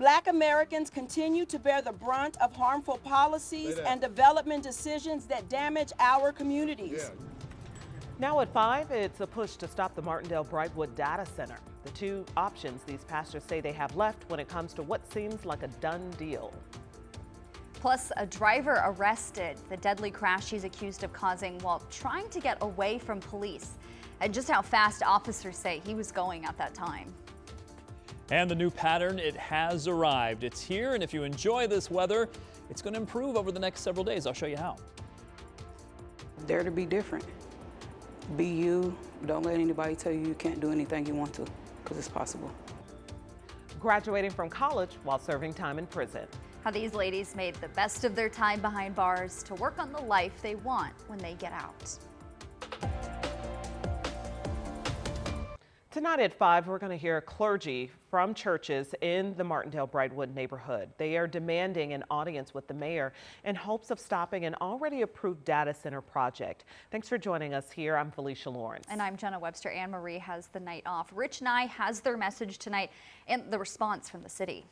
Black Americans continue to bear the brunt of harmful policies and development decisions that damage our communities. Now at 5, it's a push to stop the Martindale Brightwood Data Center. The two options these pastors say they have left when it comes to what seems like a done deal. Plus, a driver arrested. The deadly crash he's accused of causing while trying to get away from police. And just how fast officers say he was going at that time. And the new pattern, it has arrived. It's here, and if you enjoy this weather, it's going to improve over the next several days. I'll show you how. Dare to be different. Be you. Don't let anybody tell you you can't do anything you want to, because it's possible. Graduating from college while serving time in prison. How these ladies made the best of their time behind bars to work on the life they want when they get out. Tonight at 5, we're going to hear clergy from churches in the Martindale Brightwood neighborhood. They are demanding an audience with the mayor in hopes of stopping an already approved data center project. Thanks for joining us here. I'm Felicia Lawrence. And I'm Jenna Webster. Anne Marie has the night off. Rich Nye has their message tonight and the response from the city.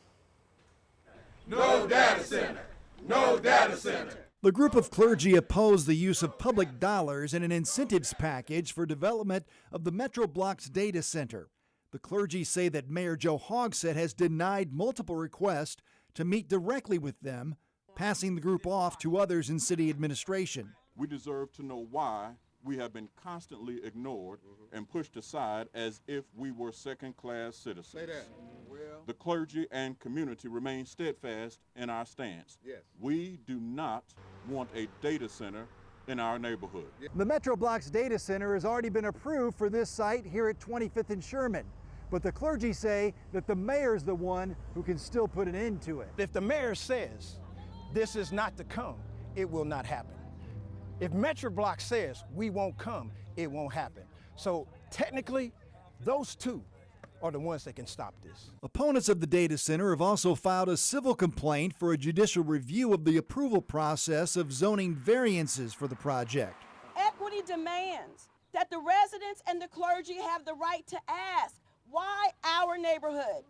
No data center! No data center! The group of clergy opposed the use of public dollars in an incentives package for development of the Metro Blocks data center. The clergy say that Mayor Joe Hogsett has denied multiple requests to meet directly with them, passing the group off to others in city administration. We deserve to know why we have been constantly ignored and pushed aside as if we were second-class citizens. Say that. Well, the clergy and community remain steadfast in our stance. Yes. We do not want a data center in our neighborhood. The Metro Blocks data center has already been approved for this site here at 25th and Sherman. But the clergy say that the mayor's the one who can still put an end to it. If the mayor says this is not to come, it will not happen. If Metro Block says we won't come, it won't happen. So technically, those two are the ones that can stop this. Opponents of the data center have also filed a civil complaint for a judicial review of the approval process of zoning variances for the project. Equity demands that the residents and the clergy have the right to ask, why our neighborhood?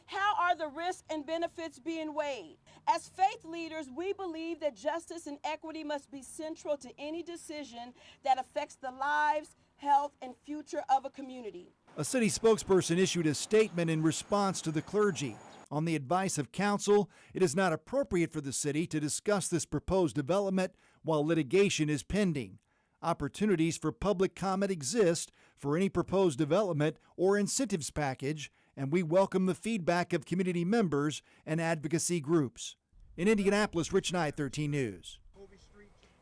How are the risks and benefits being weighed? As faith leaders, we believe that justice and equity must be central to any decision that affects the lives, health, and future of a community. A city spokesperson issued a statement in response to the clergy. On the advice of counsel, it is not appropriate for the city to discuss this proposed development while litigation is pending. Opportunities for public comment exist for any proposed development or incentives package, and we welcome the feedback of community members and advocacy groups. In Indianapolis, Rich Nye, 13 News.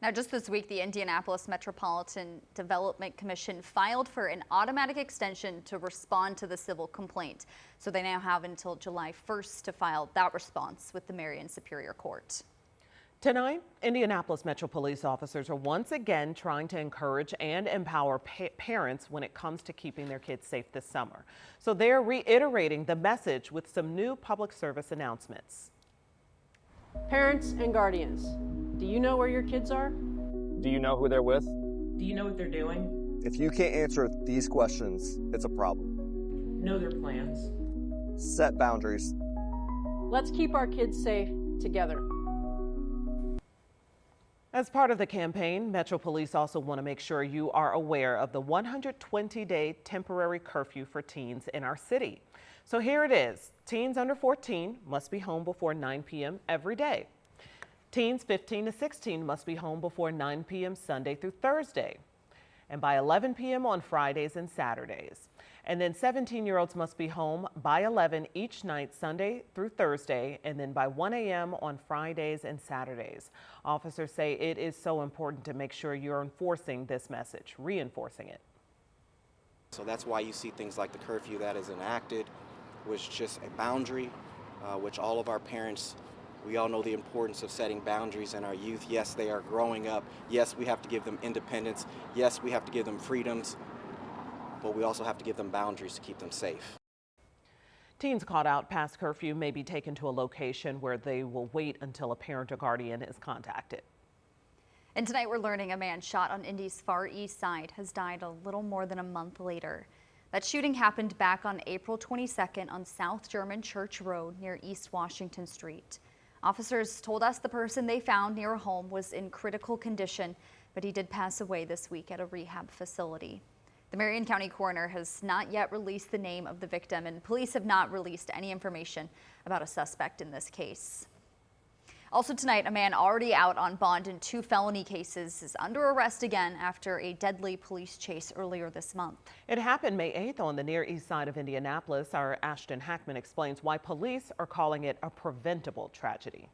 Now, just this week, the Indianapolis Metropolitan Development Commission filed for an automatic extension to respond to the civil complaint. So they now have until July 1st to file that response with the Marion Superior Court. Tonight, Indianapolis Metro Police officers are once again trying to encourage and empower parents when it comes to keeping their kids safe this summer. So they're reiterating the message with some new public service announcements. Parents and guardians, do you know where your kids are? Do you know who they're with? Do you know what they're doing? If you can't answer these questions, it's a problem. Know their plans. Set boundaries. Let's keep our kids safe together. As part of the campaign, Metro Police also want to make sure you are aware of the 120-day temporary curfew for teens in our city. So here it is. Teens under 14 must be home before 9 p.m. every day. Teens 15 to 16 must be home before 9 p.m. Sunday through Thursday, and by 11 p.m. on Fridays and Saturdays. And then 17-year-olds must be home by 11 each night, Sunday through Thursday, and then by 1 a.m. on Fridays and Saturdays. Officers say it is so important to make sure you're enforcing this message, reinforcing it. So that's why you see things like the curfew that is enacted, which is just a boundary, which all of our parents, we all know the importance of setting boundaries in our youth. Yes, they are growing up. Yes, we have to give them independence. Yes, we have to give them freedoms, but we also have to give them boundaries to keep them safe. Teens caught out past curfew may be taken to a location where they will wait until a parent or guardian is contacted. And tonight we're learning a man shot on Indy's Far East Side has died a little more than a month later. That shooting happened back on April 22nd on South German Church Road near East Washington Street. Officers told us the person they found near a home was in critical condition, but he did pass away this week at a rehab facility. The Marion County coroner has not yet released the name of the victim, and police have not released any information about a suspect in this case. Also tonight, a man already out on bond in 2 felony cases is under arrest again after a deadly police chase earlier this month. It happened May 8th on the Near East Side of Indianapolis. Our Ashton Hackman explains why police are calling it a preventable tragedy.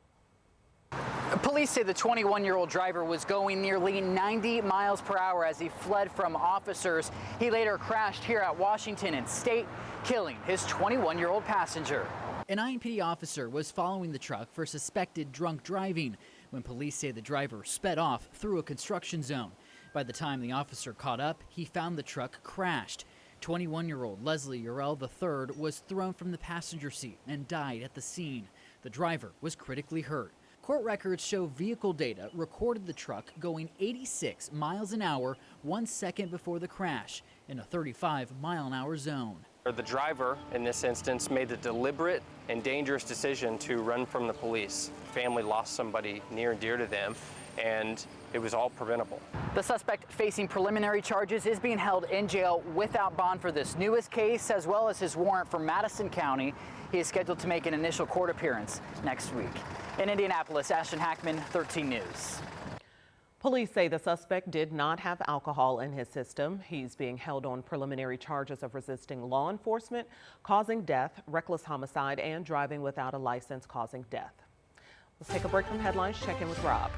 Police say the 21-year-old driver was going nearly 90 miles per hour as he fled from officers. He later crashed here at Washington and State, killing his 21-year-old passenger. An IMPD officer was following the truck for suspected drunk driving when police say the driver sped off through a construction zone. By the time the officer caught up, he found the truck crashed. 21-year-old Leslie Urell III was thrown from the passenger seat and died at the scene. The driver was critically hurt. Court records show vehicle data recorded the truck going 86 miles an hour 1 second before the crash in a 35-mile-an-hour zone. The driver, in this instance, made the deliberate and dangerous decision to run from the police. The family lost somebody near and dear to them, and it was all preventable. The suspect facing preliminary charges is being held in jail without bond for this newest case, as well as his warrant for Madison County. He is scheduled to make an initial court appearance next week. In Indianapolis, Ashton Hackman, 13 News. Police say the suspect did not have alcohol in his system. He's being held on preliminary charges of resisting law enforcement, causing death, reckless homicide, and driving without a license causing death. Let's take a break from headlines, check in with Rob.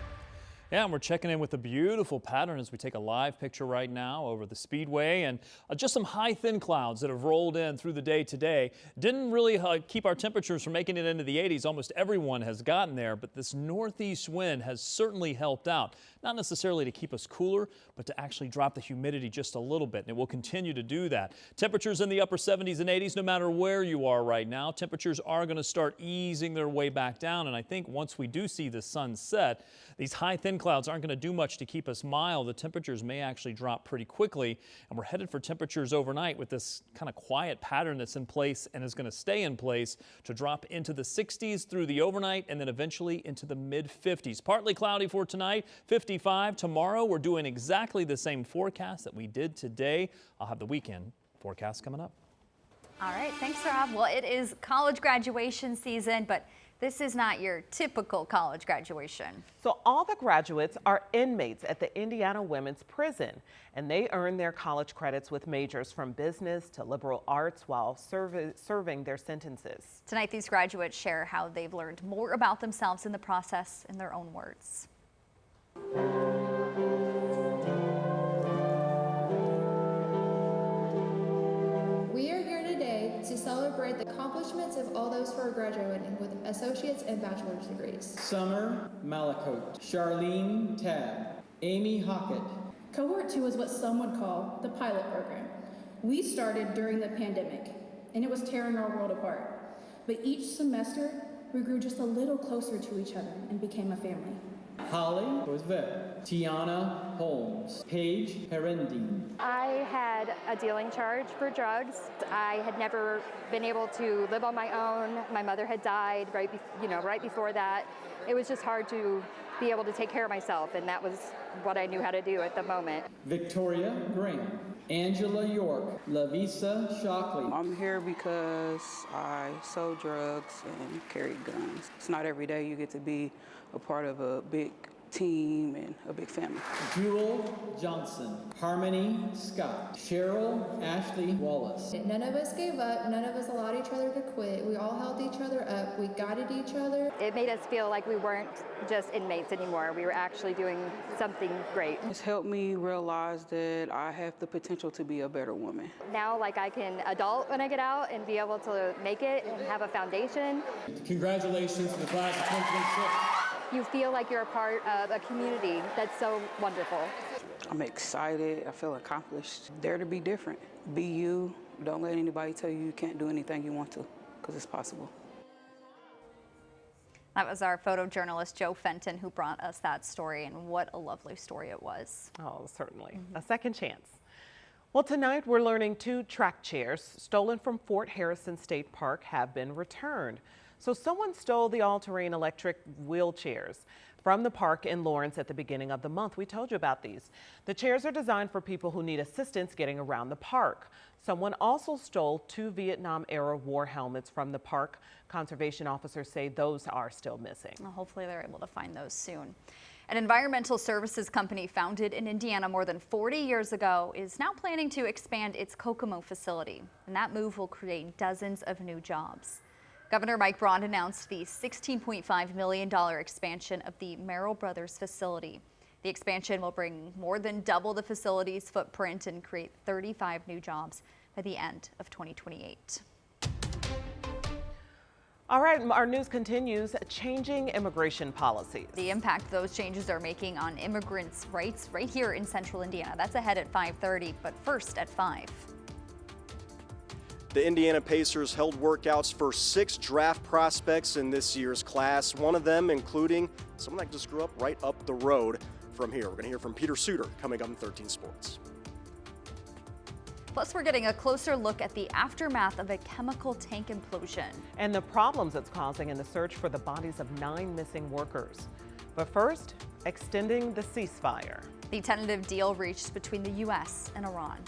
Yeah, and we're checking in with a beautiful pattern as we take a live picture right now over the Speedway, and just some high thin clouds that have rolled in through the day today. Didn't really keep our temperatures from making it into the 80s. Almost everyone has gotten there, but this northeast wind has certainly helped out. Not necessarily to keep us cooler, but to actually drop the humidity just a little bit, and it will continue to do that. Temperatures in the upper 70s and 80s no matter where you are right now. Temperatures are going to start easing their way back down, and I think once we do see the sun set, these high thin clouds aren't going to do much to keep us mild. The temperatures may actually drop pretty quickly, and we're headed for temperatures overnight with this kind of quiet pattern that's in place and is going to stay in place to drop into the 60s through the overnight and then eventually into the mid 50s. Partly cloudy for tonight, 55. Tomorrow we're doing exactly the same forecast that we did today. I'll have the weekend forecast coming up. All right, thanks, Rob. Well, it is college graduation season, but this is not your typical college graduation. So all the graduates are inmates at the Indiana Women's Prison, and they earn their college credits with majors from business to liberal arts while serving their sentences. Tonight, these graduates share how they've learned more about themselves in the process in their own words. We are here today to celebrate the accomplishments of all those who are graduating with associate's and bachelor's degrees. Summer Malakote, Charlene Tab, Amy Hockett. Cohort 2 is what some would call the pilot program. We started during the pandemic, and it was tearing our world apart. But each semester, we grew just a little closer to each other and became a family. Holly Bosvet, Tiana Holmes, Paige Herendine. I had a dealing charge for drugs. I had never been able to live on my own. My mother had died right before that. It was just hard to be able to take care of myself, and that was what I knew how to do at the moment. Victoria Graham, Angela York, Lavisa Shockley. I'm here because I sold drugs and carried guns. It's not every day you get to be a part of a big team and a big family. Jewel Johnson, Harmony Scott, Cheryl Ashley Wallace. None of us gave up. None of us allowed each other to quit. We all held each other up. We guided each other. It made us feel like we weren't just inmates anymore. We were actually doing something great. It's helped me realize that I have the potential to be a better woman. Now, I can adult when I get out and be able to make it and have a foundation. Congratulations to the class of 2026. You feel like you're a part of a community that's so wonderful. I'm excited. I feel accomplished. Dare to be different. Be you. Don't let anybody tell you you can't do anything you want to, because it's possible. That was our photojournalist, Joe Fenton, who brought us that story, and what a lovely story it was. Oh, certainly. A second chance. Well, tonight we're learning 2 track chairs stolen from Fort Harrison State Park have been returned. So someone stole the all-terrain electric wheelchairs from the park in Lawrence at the beginning of the month. We told you about these. The chairs are designed for people who need assistance getting around the park. Someone also stole 2 Vietnam-era war helmets from the park. Conservation officers say those are still missing. Well, hopefully they're able to find those soon. An environmental services company founded in Indiana more than 40 years ago is now planning to expand its Kokomo facility, and that move will create dozens of new jobs. Governor Mike Braun announced the $16.5 million expansion of the Merrill Brothers facility. The expansion will bring more than double the facility's footprint and create 35 new jobs by the end of 2028. All right, our news continues. Changing immigration policies. The impact those changes are making on immigrants' rights right here in central Indiana. That's ahead at 5:30, but first at 5. The Indiana Pacers held workouts for 6 draft prospects in this year's class, one of them including someone that just grew up right up the road from here. We're going to hear from Peter Suter coming up in 13 Sports. Plus, we're getting a closer look at the aftermath of a chemical tank implosion. And the problems it's causing in the search for the bodies of 9 missing workers. But first, extending the ceasefire. The tentative deal reached between the U.S. and Iran.